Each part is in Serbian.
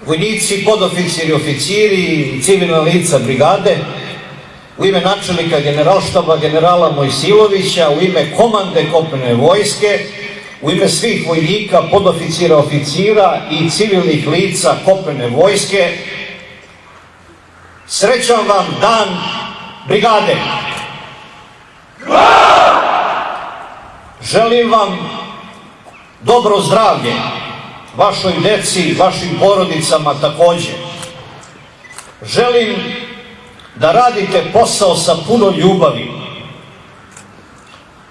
vojnici, podoficiri, oficiri i civilna lica brigade, u ime načelnika Generalštaba generala Mojsilovića, u ime komande kopnene vojske, u ime svih vojnika, podoficira, oficira i civilnih lica kopnene vojske, srećan vam dan brigade. Želim vam dobro zdravlje, vašoj deci, vašim porodicama takođe. Želim da radite posao sa puno ljubavi,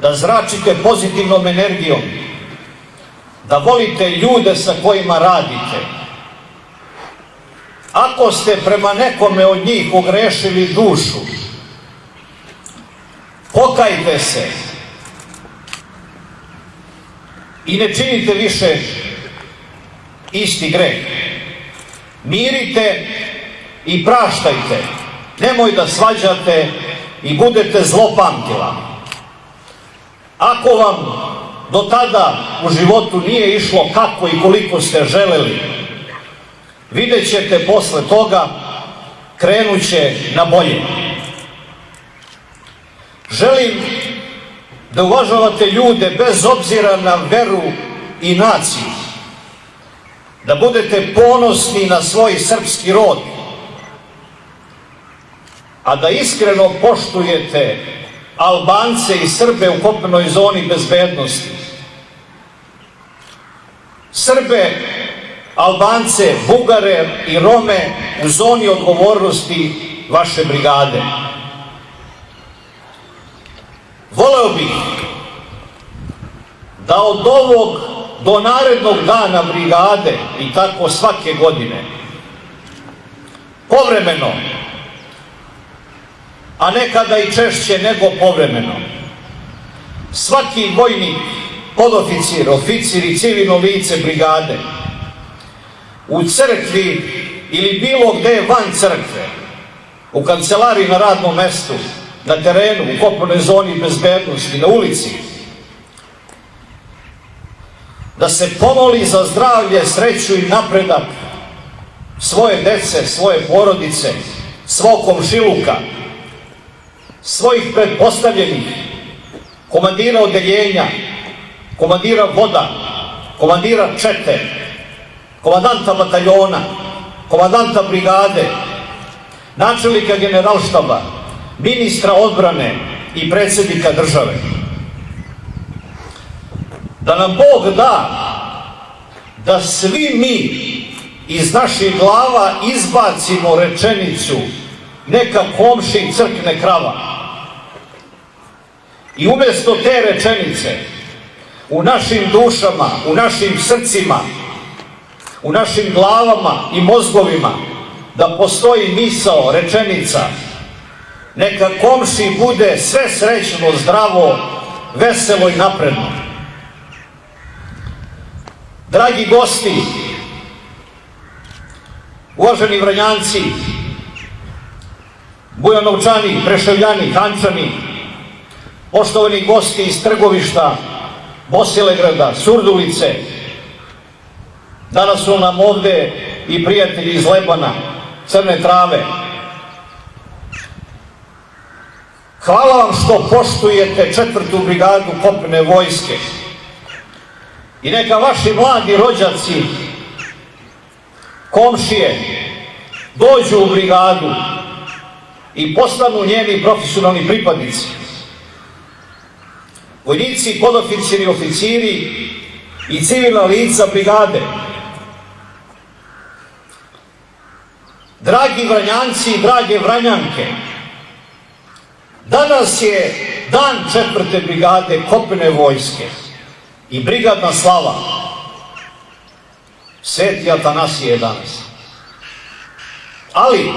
da zračite pozitivnom energijom, da volite ljude sa kojima radite. Ako ste prema nekome od njih ogrešili dušu, pokajte se i ne činite više isti greh. Mirite i praštajte. Nemoj da svađate i budete zlopamtila. Ako vam do tada u životu nije išlo kako i koliko ste želeli, vidjet ćete posle toga, krenut će na bolje. Želim da uvažavate ljude bez obzira na veru i naciju, da budete ponosni na svoj srpski rod, a da iskreno poštujete Albance i Srbe u kopnenoj zoni bezbednosti. Srbe, Albance, Bugare i Rome u zoni odgovornosti vaše brigade. Voleo bih da od ovog do narednog dana brigade i tako svake godine povremeno, a nekada i češće nego povremeno, svaki vojnik, podoficir, oficir i civilno lice brigade u crkvi ili bilo gde van crkve, u kancelariji, na radnom mestu, na terenu, u kopnenoj zoni bezbednosti, na ulici, da se pomoli za zdravlje, sreću i napredak svoje dece, svoje porodice, svog komšiluka, svojih pretpostavljenih, komandira odeljenja, komandira voda, komandira čete, komandanta bataljona, komandanta brigade, načelnika Generalštaba, ministra odbrane i predsjednika države. Da nam Bog da da svi mi iz naših glava izbacimo rečenicu "neka komšiji crkne krava" i umjesto te rečenice u našim dušama, u našim srcima, u našim glavama i mozgovima da postoji misao, rečenica "neka komšiji bude sve srećno, zdravo, veselo i napredno". Dragi gosti, uvaženi Vranjanci, Bujanovčani, Preševljani, Hančani, poštovani gosti iz Trgovišta, Bosilegrada, Surdulice, danas su nam ovde i prijatelji iz Lebana, Crne Trave. Hvala vam što poštujete 4. brigadu kopnene vojske i neka vaši mladi rođaci, komšije, dođu u brigadu i postanu njeni profesionalni pripadnici. Vojnici, podoficiri, oficiri i civilna lica brigade. Dragi Vranjanci i drage Vranjanke, danas je dan 4. brigade kopnene vojske i brigadna slava. Sveti Atanasije je danas. Ali,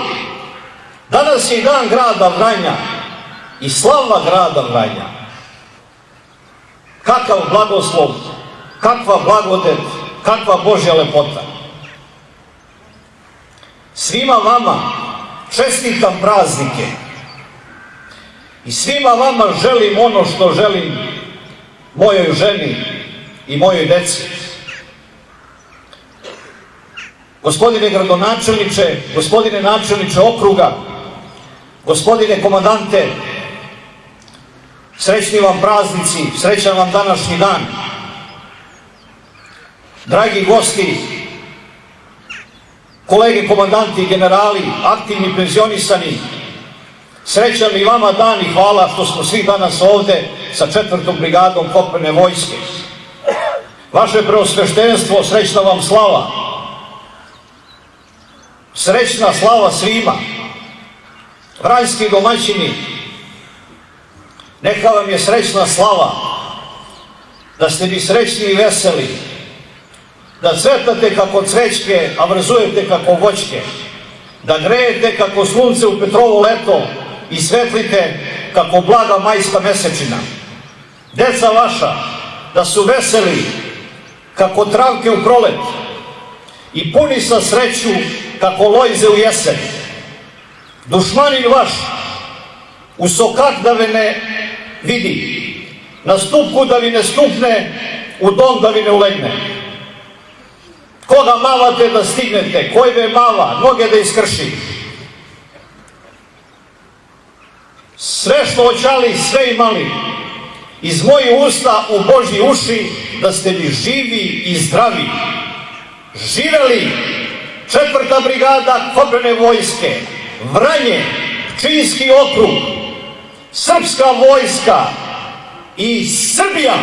danas je i dan grada Vranja i slava grada Vranja. Kakav blagoslov, kakva blagodet, kakva Božja lepota. Svima vama čestitam praznike i svima vama želim ono što želim mojoj ženi i mojoj deci. gospodine gradonačelniče, gospodine načelniče okruga, gospodine komandante, srećni vam praznici, srećan vam današnji dan. Dragi gosti, kolege komandanti, generali, aktivni penzionisani, srećan i vama dan i hvala što smo svi danas ovde sa 4. brigadom kopnene vojske. Vaše preosveštenstvo, srećna vam slava. Srećna slava svima. Vranjski domaćini, neka vam je srećna slava, da ste vi srećni i veseli, da cvetate kako cvećke, a vrzujete kako voćke, da grejete kako sunce u Petrovo leto i svetlite kako blaga majska mesečina. Deca vaša, da su veseli kako travke u prolet i puni sa sreću kako lojze u jesen. Dušmanin vaš u sokak da ve ne vidi, na stupku da vi ne stupne, u dom da vi ne ulegne. Koga mavate da stignete, koji ve mava, noge da iskrši. Sve što očali, sve imali, iz mojih usta u Božji uši, da ste vi živi i zdravi. Živeli 4. brigada kopnene vojske, Vranje, Pčinjski okrug, srpska vojska i Srbija!